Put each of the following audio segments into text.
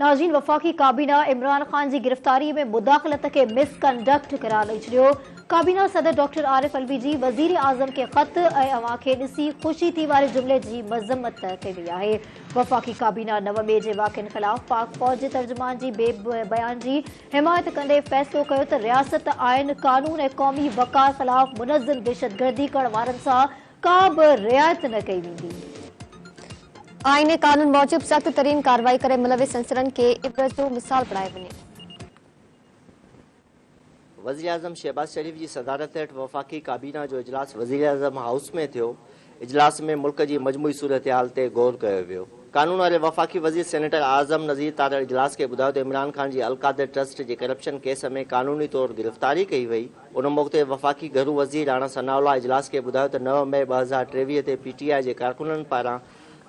नाज़रीन, वफ़ाक़ी काबीना इमरान ख़ान जी गिरफ़्तारी में मुदाख़लत के मिसकंडक्ट करार ॾेई छॾियो। काबीना सदर डॉक्टर आरिफ अलवी जी वज़ीर आज़म खे ख़त ऐं अवां खे ॾिसी ख़ुशी थी वारे जुमिले जी मज़म्मत कई वई आहे। वफ़ाक़ी काबीना 9 मई जे वाक़िअनि ख़िलाफ़ पाक फ़ौज जे तर्जुमान जी बयान जी हिमायत कंदे फ़ैसिलो कयो त रियासत आइन कानून ऐं क़ौमी वक़ार ख़िलाफ़ मुनज़्ज़म दहशतगर्दी करण वारनि सां का बि रिआयत न कई वेंदी। आईन कानून मूजिब सख्त तरीन कार्रवाई करे मुलविस अंसरनि खे इबरत जो मिसाल बणाए वञे। वज़ीर आज़म शहबाज शरीफ़ जी सदारत हेठि वफ़ाक़ी काबीना जो इजलास वज़ीर आज़म हाउस में थियो। इजलास में मुल्क जी मजमूई सूरत हाल ते गौर कयो वियो। कानून वारे वफ़ाक़ी वज़ीर सेनेटर आज़म नज़ीर तारड़ इजलास के ॿुधायो त इमरान ख़ान जी अलकादर ट्रस्ट जे करप्शन केस में कानूनी तौर गिरफ़्तारी कई वई। उन मौक़े वफ़ाक़ी घरू वज़ीर राणा सनाउल्लाह इजलास के ॿुधायो त 9 मई 2023 ते PTI जे कारकुननि पारां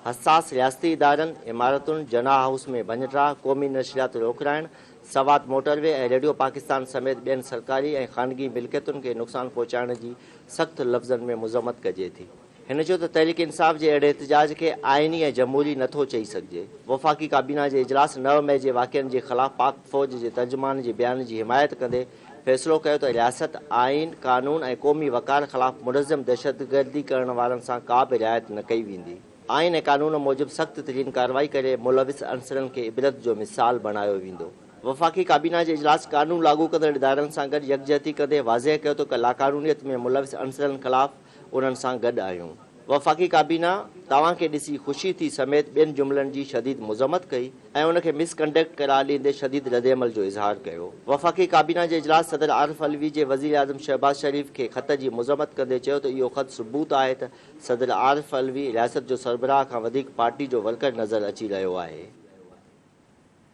हसास रियासती इदारनि, इमारतुनि, जना हाउस में भञटा, क़ौमी नशरियात रोकराइण, सवात मोटरवे ऐं रेडियो पाकिस्तान समेत ॿियनि सरकारी ऐं ख़ानगी मिल्कियतुनि खे नुक़सान पहुचाइण जी सख़्त लफ़्ज़नि में मुज़म्मत कजे थी। हिन चयो त तहरीक इंसाफ़ जे अहिड़े एहतजाज खे आइनी ऐं जमहूरी नथो चई सघिजे। वफ़ाक़ी काबीना जे इजलास 9 मई जे वाक़िअनि जे ख़िलाफ़ पाक फ़ौज जे तर्जुमान जे बयान जी हिमायत कंदे फ़ैसिलो कयो त रियासत आइन कानून ऐं क़ौमी वक़ार ख़िलाफ़ मुनज़्ज़म दहशतगर्दी करण वारनि सां का बि रिआयत न कई वेंदी। आइन ऐं कानून मूजिब सख़्त तरीन कार्रवाई करे मुलविस अंसरनि खे इबरत जो मिसाल बणायो वेंदो। वफ़ाक़ी काबीना जे इजलास कानून लागू कंदड़ इदारनि सां गॾु यकजहती कंदे वाज़ह कयो त लाक़ानूनियत में मुलविस अंसरनि ख़िलाफ़ उन्हनि सां गॾु आहियूं। वफ़ाक़ी काबीना तव्हां खे ॾिसी ख़ुशी थी समेत ॿियनि जुमिलनि जी शदीद मुज़म्मत कई ऐं उनखे मिसकंडक्ट करार ॾींदे शदीद रद्दअमल जो इज़हार कयो। वफ़ाक़ी काबीना जे इजलास सदर आरिफ अलवी जे वज़ीर आज़म शहबाज शरीफ़ खे ख़त जी मुज़म्मत कंदे चयो त इहो ख़त सबूत आहे त सदर आरिफ अलवी रियासत जो सरबराह खां वधीक पार्टी जो वर्कर नज़र अची रहियो आहे।